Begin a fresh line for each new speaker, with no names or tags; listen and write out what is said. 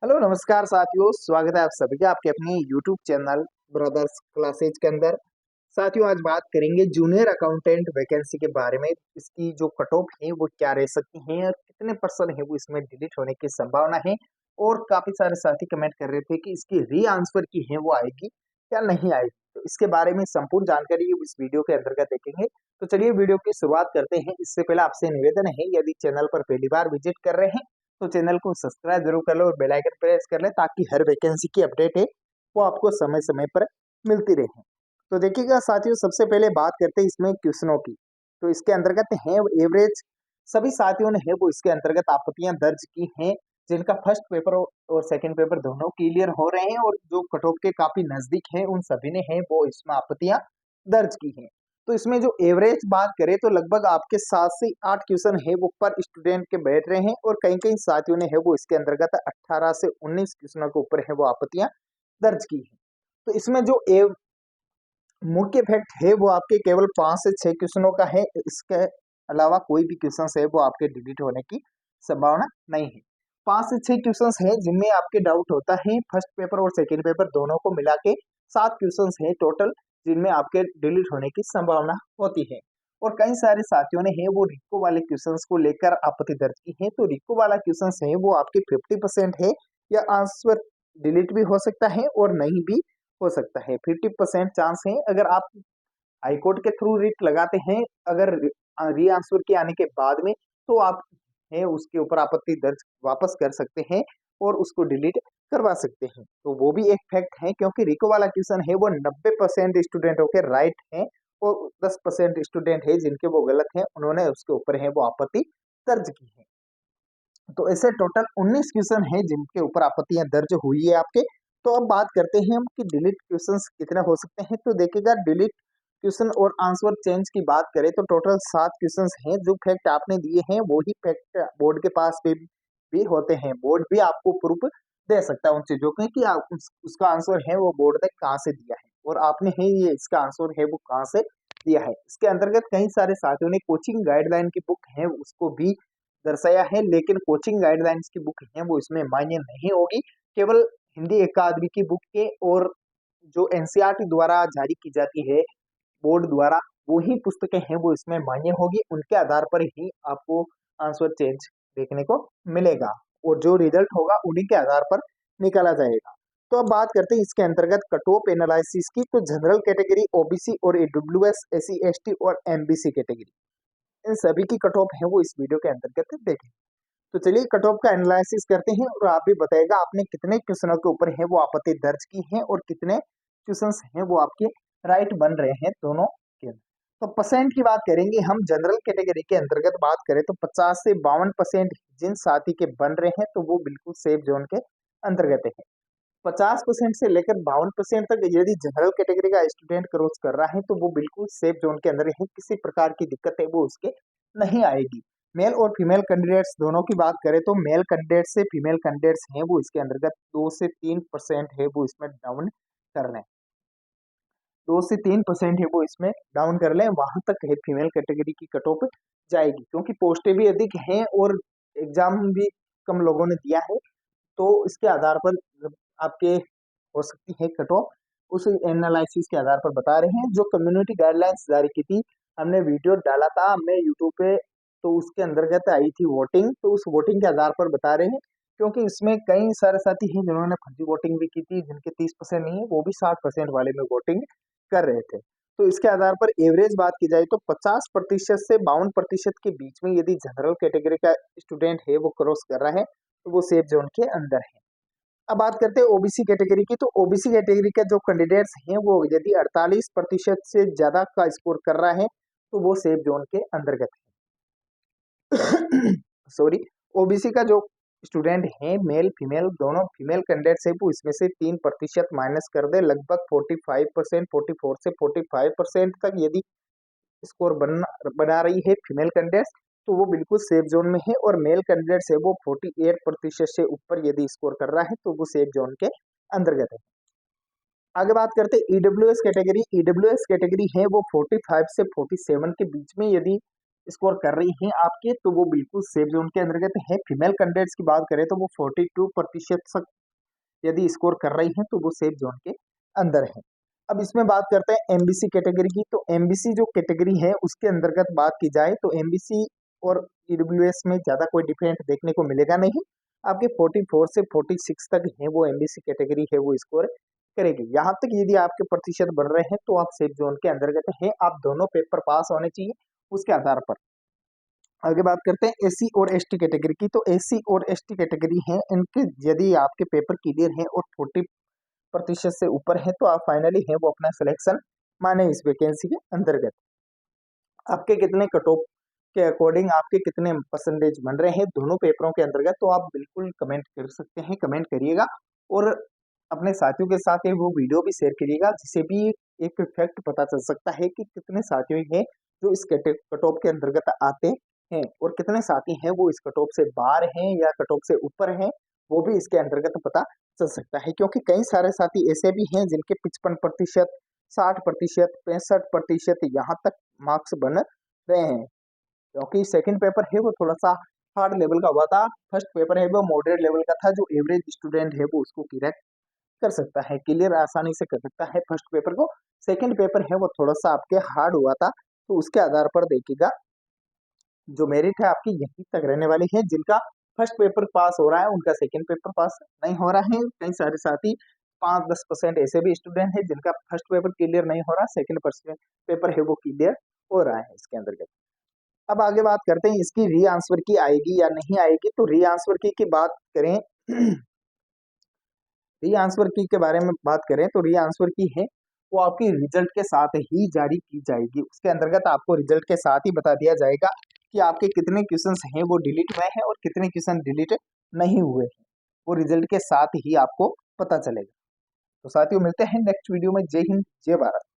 Hello नमस्कार साथियों, स्वागत है आप सभी का आपके अपने यूट्यूब चैनल ब्रदर्स क्लासेज के अंदर। साथियों, आज बात करेंगे जूनियर अकाउंटेंट वैकेंसी के बारे में। इसकी जो कट ऑफ है वो क्या रह सकती है और कितने परसेंट है वो इसमें डिलीट होने की संभावना है। और काफी सारे साथी कमेंट कर रहे थे कि इसकी री आंसर की है वो आएगी या नहीं आएगी, तो इसके बारे में संपूर्ण जानकारी इस वीडियो के अंतर्गत देखेंगे। तो चलिए वीडियो की शुरुआत करते हैं। इससे पहले आपसे निवेदन है, यदि चैनल पर पहली बार विजिट कर रहे हैं तो चैनल को सब्सक्राइब जरूर कर लो और बेल आइकन प्रेस कर ले, ताकि हर वैकेंसी की अपडेट है वो आपको समय समय पर मिलती रहे। तो देखिएगा साथियों, सबसे पहले बात करते हैं इसमें क्वेश्चनों की। तो इसके अंतर्गत है एवरेज। सभी साथियों ने है वो इसके अंतर्गत आपत्तियां दर्ज की हैं, जिनका फर्स्ट पेपर और सेकंड पेपर दोनों क्लियर हो रहे हैं और जो कट ऑफ के काफी नजदीक है उन सभी ने है वो इसमें आपत्तियां दर्ज की हैं। तो इसमें जो एवरेज बात करें तो लगभग आपके 7 से 8 क्वेश्चन है वो पर स्टूडेंट के बैठ रहे हैं और कई कई साथियों ने है वो इसके अंतर्गत 18 से 19 क्वेश्चनों के ऊपर है वो आपत्तियां दर्ज की है। तो इसमें जो मुख्य फैक्ट है वो आपके केवल 5 से 6 क्वेश्चनों का है। इसके अलावा कोई भी क्वेश्चन है वो आपके डिलीट होने की संभावना नहीं है। 5 से 6 क्वेश्चन है जिनमें आपके डाउट होता है। फर्स्ट पेपर और सेकेंड पेपर दोनों को मिला के 7 क्वेश्चन है टोटल, जिनमें आपके डिलीट होने की संभावना होती है। और कई सारे साथियों ने है वो रिको वाले क्वेश्चंस को लेकर आपत्ति दर्ज की है। तो रिको वाला क्वेश्चन है वो आपके 50% है, या आंसर डिलीट भी हो सकता है और नहीं भी हो सकता है। 50% चांस है। अगर आप हाईकोर्ट के थ्रू रिट लगाते हैं, अगर री आंसर के आने के बाद में, तो आप है उसके ऊपर आपत्ति दर्ज वापस कर सकते हैं और उसको डिलीट करवा सकते हैं। तो वो भी एक फैक्ट है, क्योंकि रिको वाला क्वेश्चन है वो 90% स्टूडेंटों के राइट है और 10% स्टूडेंट है जिनके वो गलत है, उन्होंने उसके ऊपर है वो आपत्ति दर्ज की है। तो ऐसे टोटल 19 क्वेश्चन है जिनके ऊपर आपत्तियां दर्ज हुई है आपके। तो अब बात करते हैं हम कि डिलीट क्वेश्चंस कितने हो सकते हैं। तो देखिएगा, डिलीट क्वेश्चन और आंसर चेंज की बात करें तो टोटल 7 क्वेश्चंस हैं। जो फैक्ट आपने दिए हैं वही फैक्ट बोर्ड के पास भी होते हैं। बोर्ड भी आपको प्रूफ दे सकता है उन चीजों के कि आप उसका आंसर है वो बोर्ड ने कहाँ से दिया है और आपने है ये इसका आंसर है वो कहाँ से दिया है। इसके अंतर्गत कई सारे साथियों ने कोचिंग गाइडलाइन की बुक है उसको भी दर्शाया है, लेकिन कोचिंग गाइडलाइंस की बुक है वो इसमें मान्य नहीं होगी। केवल हिंदी अकादमी की बुक के और जो एनसीईआरटी द्वारा जारी की जाती है बोर्ड द्वारा, वो ही पुस्तकें हैं वो इसमें मान्य होगी। उनके आधार पर ही आपको आंसर चेंज देखने को मिलेगा और जो रिजल्ट होगा उन्हीं के आधार पर निकाला जाएगा। तो अब बात करते हैं इसके अंतर्गत कट ऑफ एनालिसिस की। तो जनरल कैटेगरी, ओबीसी और ईडब्ल्यूएस, एससी एसटी और एमबीसी कैटेगरी, इन सभी की कट ऑफ है वो इस वीडियो के अंतर्गत देखें। तो चलिए कट ऑफ का एनालिसिस करते हैं और आप भी बताएगा आपने कितने क्वेश्चनों के ऊपर है वो आपत्ति दर्ज की है और कितने क्वेश्चंस हैं वो आपके राइट बन रहे हैं दोनों के। तो परसेंट की बात करेंगे हम। जनरल कैटेगरी के अंतर्गत बात करें तो 50 से 52% जिन साथी के बन रहे हैं तो वो बिल्कुल सेफ जोन के अंतर्गत है। 50% से लेकर 52% तक यदि जनरल कैटेगरी का स्टूडेंट क्रॉस कर रहा है तो वो बिल्कुल सेफ जोन के अंदर है, किसी प्रकार की दिक्कत है वो उसके नहीं आएगी। मेल और फीमेल कैंडिडेट्स दोनों की बात करें तो मेल कैंडिडेट से फीमेल कैंडिडेट्स हैं वो इसके अंतर्गत 2 से 3% है वो इसमें डाउन कर रहे हैं। 2 से 3% है वो इसमें डाउन कर लें, वहां तक है फीमेल कैटेगरी की कट ऑफ जाएगी, क्योंकि पोस्टें भी अधिक हैं और एग्जाम भी कम लोगों ने दिया है। तो इसके आधार पर आपके हो सकती है कट ऑफ, उस एनालिसिस के आधार पर बता रहे हैं। जो कम्युनिटी गाइडलाइंस जारी की थी, हमने वीडियो डाला था हमने यूट्यूब पे, तो उसके अंतर्गत आई थी वोटिंग, तो उस वोटिंग के आधार पर बता रहे हैं। क्योंकि इसमें कई सारे साथी हैं जिन्होंने फर्जी वोटिंग भी की थी, जिनके 30% नहीं है वो भी 60% वाले में वोटिंग कर रहे थे। तो इसके आधार पर एवरेज बात की जाए तो 50% से 52% के बीच में यदि जनरल कैटेगरी का स्टूडेंट है वो क्रॉस कर रहा है तो वो सेफ जोन के अंदर है। अब बात करते हैं ओबीसी कैटेगरी की। तो ओबीसी कैटेगरी के जो कैंडिडेट्स हैं वो यदि 48% से ज्यादा का स्कोर कर रहा है तो वो सेफ जोन के अंतर्गत है। सॉरी, ओबीसी का जो स्टूडेंट है मेल फीमेल दोनों फीमेल कैंडिडेट्स है वो इसमें से 3% माइनस कर दे, लगभग 45%, 44 से 45% तक यदि स्कोर बना रही है फीमेल कैंडिडेट्स तो वो बिल्कुल सेफ जोन में है। और मेल कैंडिडेट्स है वो 48% से ऊपर यदि स्कोर कर रहा है तो वो सेफ जोन के अंतर्गत है। आगे बात करते हैं ईडब्ल्यूएस कैटेगरी। ईडब्ल्यूएस कैटेगरी है वो 45 से 47 के बीच में यदि स्कोर कर रही हैं आपके, तो वो बिल्कुल सेफ जोन के अंतर्गत है। फीमेल कैंडिडेट्स की बात करें तो वो 42% यदि स्कोर कर रही हैं तो वो सेफ जोन के अंदर है। अब इसमें बात करते हैं एमबीसी कैटेगरी की। तो एमबीसी जो कैटेगरी है उसके अंतर्गत बात की जाए तो एमबीसी और ईडब्ल्यूएस में ज्यादा कोई डिफरेंस देखने को मिलेगा नहीं। आपके 44 से 46 तक है वो एमबीसी कैटेगरी है वो स्कोर करेगी। यहाँ तक यदि आपके प्रतिशत बढ़ रहे हैं तो आप सेफ जोन के अंतर्गत है। आप दोनों पेपर पास होने चाहिए उसके आधार पर। आगे बात करते हैं एससी और एसटी कैटेगरी की। तो एससी और एसटी कैटेगरी है, इनके यदि आपके पेपर क्लियर है और 40% से ऊपर है तो आप फाइनली है वो अपना सिलेक्शन माने इस वैकेंसी के अंतर्गत। आपके कितने कट ऑफ के अकॉर्डिंग आपके कितने परसेंटेज बन रहे हैं दोनों पेपरों के अंतर्गत, तो आप बिल्कुल कमेंट कर सकते हैं, कमेंट करिएगा और अपने साथियों के साथ वो वीडियो भी शेयर करिएगा, जिससे भी एक फैक्ट पता चल सकता है कि कितने साथियों हैं जो इस कट ऑफ के अंतर्गत आते हैं और कितने साथी हैं वो इस कट ऑफ से बाहर हैं या कट ऑफ से ऊपर हैं, वो भी इसके अंतर्गत पता चल सकता है। क्योंकि कई सारे साथी ऐसे भी हैं जिनके 55%, 60%, 65% यहाँ तक मार्क्स बन रहे हैं। क्योंकि सेकंड पेपर है वो थोड़ा सा हार्ड लेवल का हुआ था, फर्स्ट पेपर है वो मॉडरेट लेवल का था। जो एवरेज स्टूडेंट है वो उसको क्लियर कर सकता है, क्लियर आसानी से कर सकता है फर्स्ट पेपर को। सेकंड पेपर है वो थोड़ा सा आपके हार्ड हुआ था, तो उसके आधार पर देखिएगा जो मेरिट है आपकी यहीं तक रहने वाली है। जिनका फर्स्ट पेपर पास हो रहा है उनका सेकंड पेपर पास नहीं हो रहा है। कई सारे साथी 5-10% ऐसे भी स्टूडेंट है जिनका फर्स्ट पेपर क्लियर नहीं हो रहा, सेकंड पेपर है वो क्लियर हो रहा है इसके अंतर्गत। अब आगे बात करते हैं इसकी री आंसर की आएगी या नहीं आएगी। तो री आंसर की बात करें री आंसर की के बारे में बात करें तो री आंसर की है वो आपकी रिजल्ट के साथ ही जारी की जाएगी। उसके अंतर्गत आपको रिजल्ट के साथ ही बता दिया जाएगा कि आपके कितने क्वेश्चंस हैं वो डिलीट हुए हैं और कितने क्वेश्चन डिलीट नहीं हुए हैं, वो रिजल्ट के साथ ही आपको पता चलेगा। तो साथियों मिलते हैं नेक्स्ट वीडियो में। जय हिंद, जय भारत।